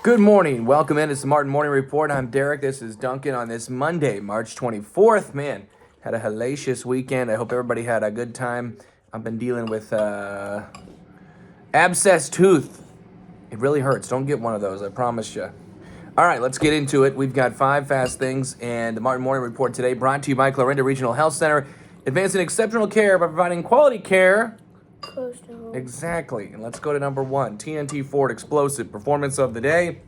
Good morning. Welcome in. It's the Martin Morning Report. I'm Derek. This is Duncan on this Monday, March 24th. Man, had a hellacious weekend. I hope everybody had a good time. I've been dealing with abscess tooth. It really hurts. Don't get one of those, I promise you. All right, let's get into it. We've got 5 fast things, and the Martin Morning Report today brought to you by Clarinda Regional Health Center, advancing exceptional care by providing quality care close to home. Exactly. And let's go to number 1. TNT Ford Explosive Performance of the Day.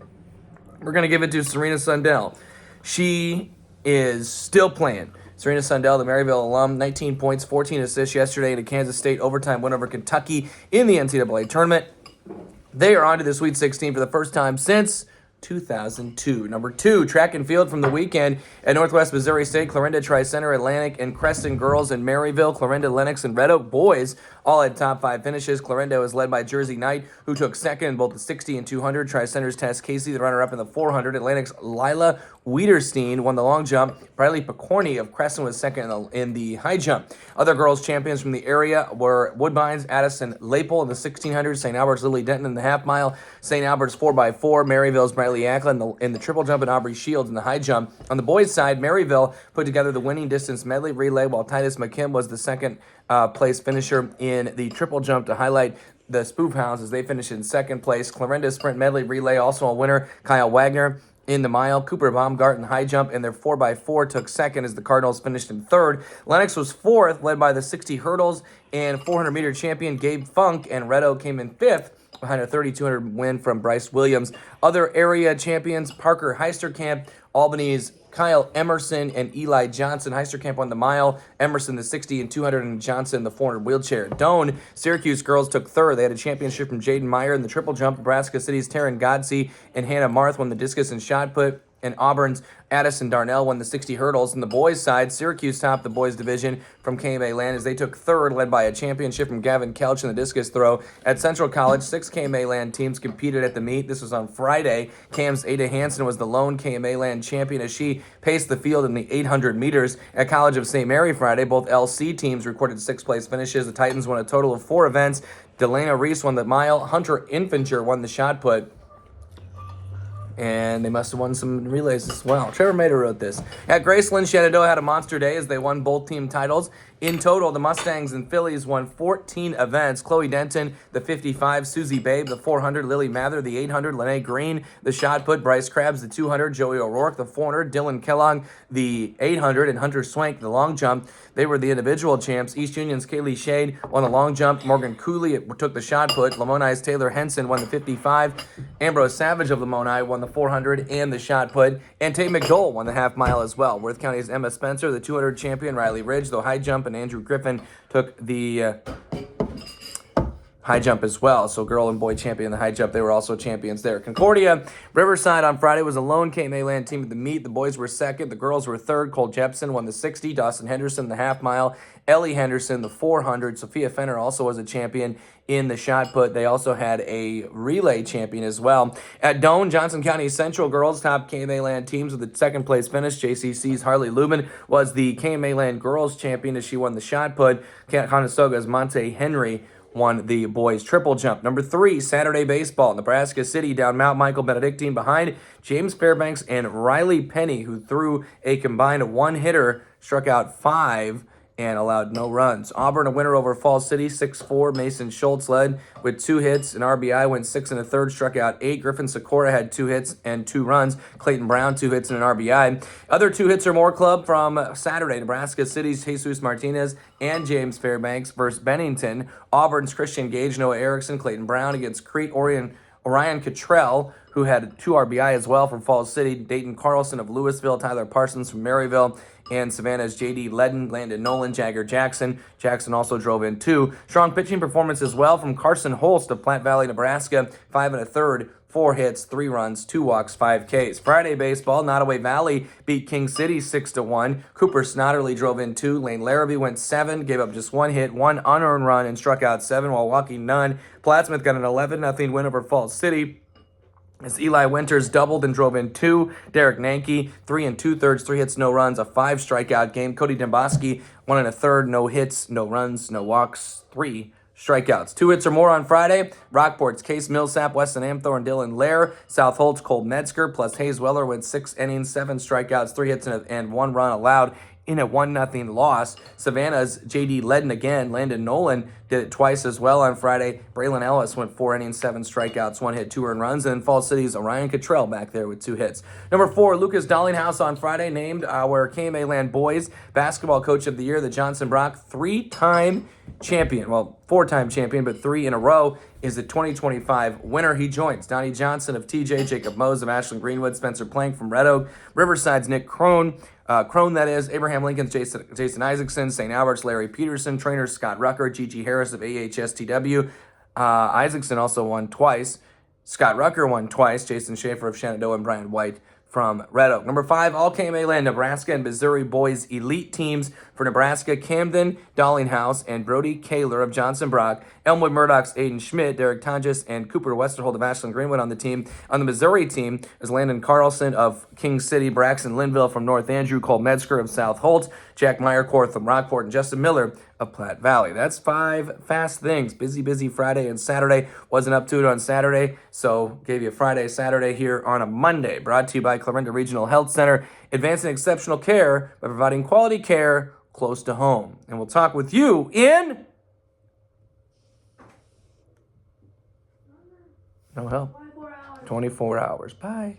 We're going to give it to Serena Sundell. She is still playing. Serena Sundell, the Maryville alum, 19 points, 14 assists yesterday in a Kansas State overtime win over Kentucky in the NCAA tournament. They are on to the Sweet 16 for the first time since 2002. Number 2, track and field from the weekend at Northwest Missouri State. Clarinda Tri-Center Atlantic and Creston girls in Maryville. Clarinda, Lennox, and Red Oak boys all had top 5 finishes. Clarinda was led by Jersey Knight, who took second in both the 60 and 200. Tri-Center's Tess Casey, the runner-up in the 400. Atlantic's Lila Wiederstein won the long jump. Briley Picorni of Creston was second in the high jump. Other girls champions from the area were Woodbines, Addison Lapel in the 1600, St. Albert's Lily Denton in the half mile, St. Albert's 4x4, Maryville's Briley Ackland in the triple jump, and Aubrey Shields in the high jump. On the boys' side, Maryville put together the winning distance medley relay, while Titus McKim was the second place finisher in the triple jump to highlight the Spoof Hounds as they finished in second place. Clarinda's sprint medley relay, also a winner, Kyle Wagner in the mile. Cooper Baumgarten high jump in their 4x4 took second as the Cardinals finished in third. Lennox was fourth, led by the 60 hurdles and 400-meter champion Gabe Funk, and Red Oak came in fifth behind a 3,200 win from Bryce Williams. Other area champions, Parker Heisterkamp, Albany's Kyle Emerson, and Eli Johnson. Heisterkamp won the mile, Emerson the 60 and 200, and Johnson the 400 wheelchair. Doane, Syracuse girls took third. They had a championship from Jaden Meyer in the triple jump. Nebraska City's Taryn Godsey and Hannah Marth won the discus and shot put. And Auburn's Addison Darnell won the 60 hurdles. On the boys' side, Syracuse topped the boys' division from KMA land as they took third, led by a championship from Gavin Kelch in the discus throw. At Central College, 6 KMA land teams competed at the meet. This was on Friday. Cam's Ada Hansen was the lone KMA land champion as she paced the field in the 800 meters. At College of St. Mary Friday, both LC teams recorded 6th-place finishes. The Titans won a total of 4 events. Delana Reese won the mile. Hunter Infinger won the shot put. And they must have won some relays as well. Trevor Mader wrote this. At Graceland, Shenandoah had a monster day as they won both team titles. In total, the Mustangs and Phillies won 14 events. Chloe Denton, the 55, Susie Babe, the 400, Lily Mather, the 800, Lene Green, the shot put, Bryce Krabs, the 200, Joey O'Rourke, the 400, Dylan Kellogg, the 800, and Hunter Swank, the long jump. They were the individual champs. East Union's Kaylee Shade won the long jump. Morgan Cooley took the shot put. Lamoni's Taylor Henson won the 55. Ambrose Savage of Lamoni won the 400 and the shot put. And Tate McDowell won the half mile as well. Worth County's Emma Spencer, the 200 champion, Riley Ridge, the high jump, and Andrew Griffin took the high jump as well. So girl and boy champion in the high jump. They were also champions there. Concordia Riverside on Friday was a lone KMA land team at the meet. The boys were second. The girls were third. Cole Jepson won the 60. Dawson Henderson the half mile. Ellie Henderson the 400. Sophia Fenner also was a champion in the shot put. They also had a relay champion as well. At Doane, Johnson County Central girls top KMA land teams with the second place finish. JCC's Harley Lubin was the KMA land girls champion as she won the shot put. Conestoga's Monte Henry won the boys triple jump. Number 3, Saturday baseball. Nebraska City down Mount Michael Benedictine behind James Fairbanks and Riley Penny, who threw a combined 1-hitter, struck out 5, and allowed no runs. Auburn a winner over Falls City, 6-4. Mason Schultz led with 2 hits. An RBI, went 6 1/3, struck out 8. Griffin Sikora had 2 hits and 2 runs. Clayton Brown, 2 hits and an RBI. Other 2 hits or more club from Saturday. Nebraska City's Jesus Martinez and James Fairbanks versus Bennington. Auburn's Christian Gage, Noah Erickson, Clayton Brown against Crete, Orion Cottrell, who had 2 RBI as well from Falls City. Dayton Carlson of Louisville, Tyler Parsons from Maryville, and Savannah's J.D. Ledden, Landon Nolan, Jagger Jackson. Jackson also drove in 2. Strong pitching performance as well from Carson Holst of Platte Valley, Nebraska, 5 1/3, 4 hits, 3 runs, 2 walks, 5 Ks. Friday baseball, Nottoway Valley beat King City 6-1. Cooper Snotterly drove in 2. Lane Larrabee went 7, gave up just 1 hit, 1 unearned run, and struck out 7 while walking none. Plattsmouth got an 11-0 win over Falls City as Eli Winters doubled and drove in 2. Derek Nanke, 3 2/3, 3 hits, no runs, a 5-strikeout game. Cody Demboski, 1 1/3, no hits, no runs, no walks, 3 strikeouts. 2 hits or more on Friday. Rockport's Case Millsap, Weston Amthor, Dylan Lair. South Holt's Cole Metzger plus Hayes Weller went 6 innings, 7 strikeouts, 3 hits, and 1 run allowed in a 1-0 loss. Savannah's J.D. Ledden again. Landon Nolan did it twice as well on Friday. Braylon Ellis went 4 innings, 7 strikeouts, 1 hit, 2 earned runs. And then Falls City's Orion Cottrell back there with 2 hits. Number 4, Lucas Dollinghouse on Friday named our KMA Land Boys Basketball Coach of the Year. The Johnson Brock 3-time champion. Well, 4-time champion, but 3 in a row is the 2025 winner. He joins Donnie Johnson of TJ, Jacob Mose of Ashland Greenwood, Spencer Plank from Red Oak, Riverside's Nick Crone, that is, Abraham Lincoln's Jason Isaacson, St. Albert's Larry Peterson, trainer Scott Rucker, Gigi Harris of AHSTW. Isaacson also won twice. Scott Rucker won twice. Jason Schaefer of Shenandoah and Brian White from Red Oak. Number 5, all KMA Land Nebraska and Missouri boys elite teams for Nebraska, Camden Dollinghouse and Brody Kaler of Johnson Brock, Elmwood Murdoch's Aiden Schmidt, Derek Tonjes, and Cooper Westerholt of Ashland Greenwood on the team. On the Missouri team is Landon Carlson of King City, Braxton Linville from North Andrew, Cole Metzger of South Holt, Jack Meyerkorth from Rockport, and Justin Miller of Platte Valley. That's 5 fast things. Busy Friday and Saturday. Wasn't up to it on Saturday, so gave you Friday, Saturday here on a Monday. Brought to you by Clarinda Regional Health Center, advancing exceptional care by providing quality care close to home. And we'll talk with you in... No help. 24 hours. Bye.